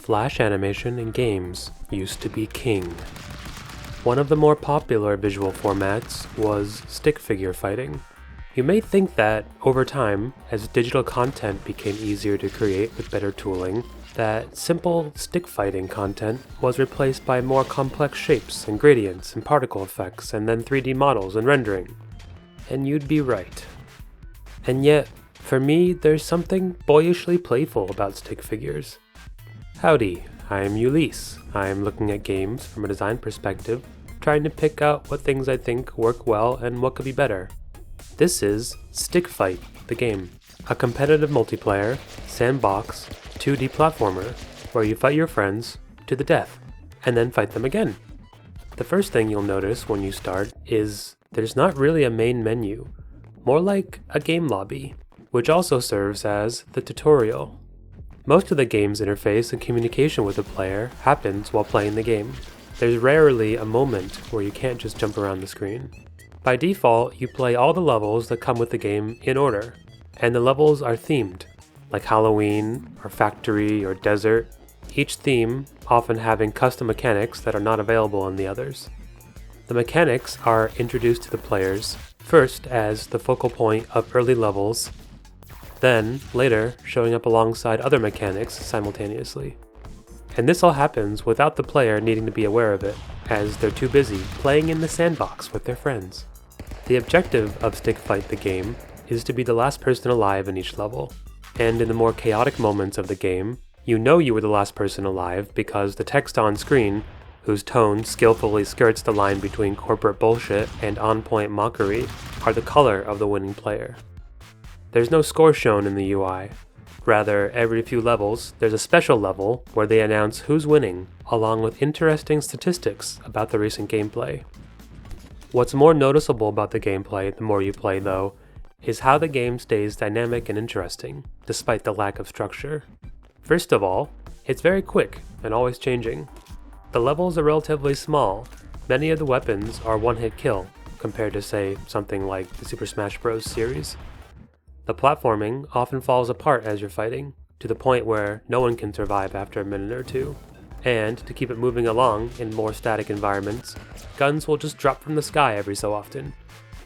Flash animation in games used to be king. One of the more popular visual formats was stick figure fighting. You may think that, over time, as digital content became easier to create with better tooling, that simple stick fighting content was replaced by more complex shapes and gradients and particle effects and then 3D models and rendering. And you'd be right. And yet, for me, there's something boyishly playful about stick figures. Howdy, I'm Ulysse. I'm looking at games from a design perspective, trying to pick out what things I think work well and what could be better. This is Stick Fight, the game, a competitive multiplayer, sandbox, 2D platformer, where you fight your friends to the death, and then fight them again. The first thing you'll notice when you start is there's not really a main menu, more like a game lobby, which also serves as the tutorial. Most of the game's interface and communication with the player happens while playing the game. There's rarely a moment where you can't just jump around the screen. By default, you play all the levels that come with the game in order, and the levels are themed, like Halloween, or Factory, or Desert, each theme often having custom mechanics that are not available in the others. The mechanics are introduced to the players, first as the focal point of early levels, then, later, showing up alongside other mechanics simultaneously. And this all happens without the player needing to be aware of it, as they're too busy playing in the sandbox with their friends. The objective of Stick Fight the game is to be the last person alive in each level, and in the more chaotic moments of the game, you know you were the last person alive because the text on screen, whose tone skillfully skirts the line between corporate bullshit and on-point mockery, are the color of the winning player. There's no score shown in the UI. Rather, every few levels, there's a special level where they announce who's winning, along with interesting statistics about the recent gameplay. What's more noticeable about the gameplay the more you play, though, is how the game stays dynamic and interesting, despite the lack of structure. First of all, it's very quick and always changing. The levels are relatively small. Many of the weapons are one-hit kill, compared to, say, something like the Super Smash Bros. Series. The platforming often falls apart as you're fighting, to the point where no one can survive after a minute or two. And, to keep it moving along in more static environments, guns will just drop from the sky every so often,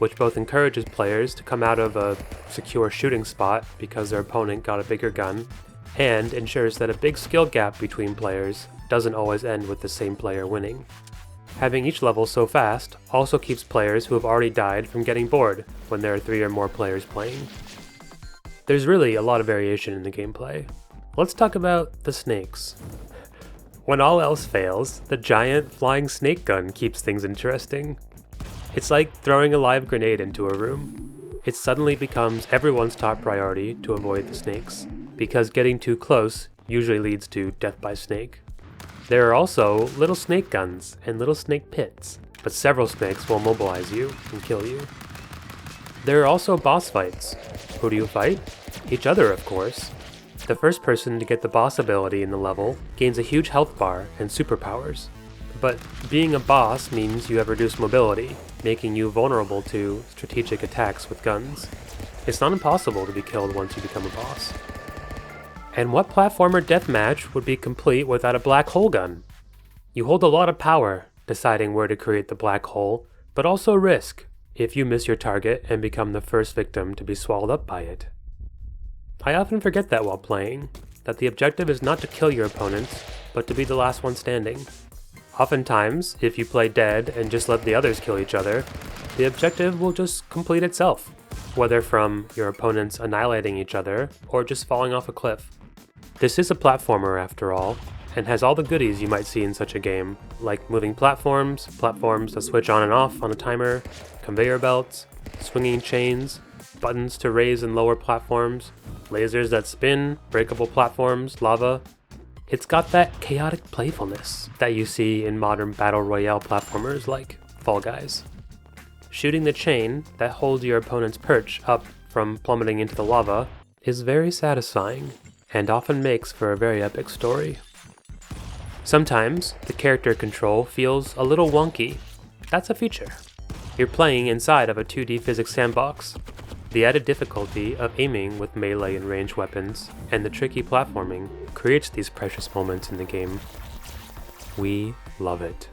which both encourages players to come out of a secure shooting spot because their opponent got a bigger gun, and ensures that a big skill gap between players doesn't always end with the same player winning. Having each level so fast also keeps players who have already died from getting bored when there are 3 or more players playing. There's really a lot of variation in the gameplay. Let's talk about the snakes. When all else fails, the giant flying snake gun keeps things interesting. It's like throwing a live grenade into a room. It suddenly becomes everyone's top priority to avoid the snakes, because getting too close usually leads to death by snake. There are also little snake guns and little snake pits, but several snakes will immobilize you and kill you. There are also boss fights. Who do you fight? Each other, of course. The first person to get the boss ability in the level gains a huge health bar and superpowers. But being a boss means you have reduced mobility, making you vulnerable to strategic attacks with guns. It's not impossible to be killed once you become a boss. And what platformer deathmatch would be complete without a black hole gun? You hold a lot of power deciding where to create the black hole, but also risk if you miss your target and become the first victim to be swallowed up by it. I often forget that while playing, that the objective is not to kill your opponents, but to be the last one standing. Oftentimes, if you play dead and just let the others kill each other, the objective will just complete itself, whether from your opponents annihilating each other or just falling off a cliff. This is a platformer after all, and has all the goodies you might see in such a game, like moving platforms that switch on and off on a timer, conveyor belts, swinging chains, buttons to raise and lower platforms, lasers that spin, breakable platforms, lava. It's got that chaotic playfulness that you see in modern battle royale platformers like Fall Guys. Shooting the chain that holds your opponent's perch up from plummeting into the lava is very satisfying, and often makes for a very epic story. Sometimes, the character control feels a little wonky. That's a feature. You're playing inside of a 2D physics sandbox. The added difficulty of aiming with melee and ranged weapons, and the tricky platforming, creates these precious moments in the game. We love it.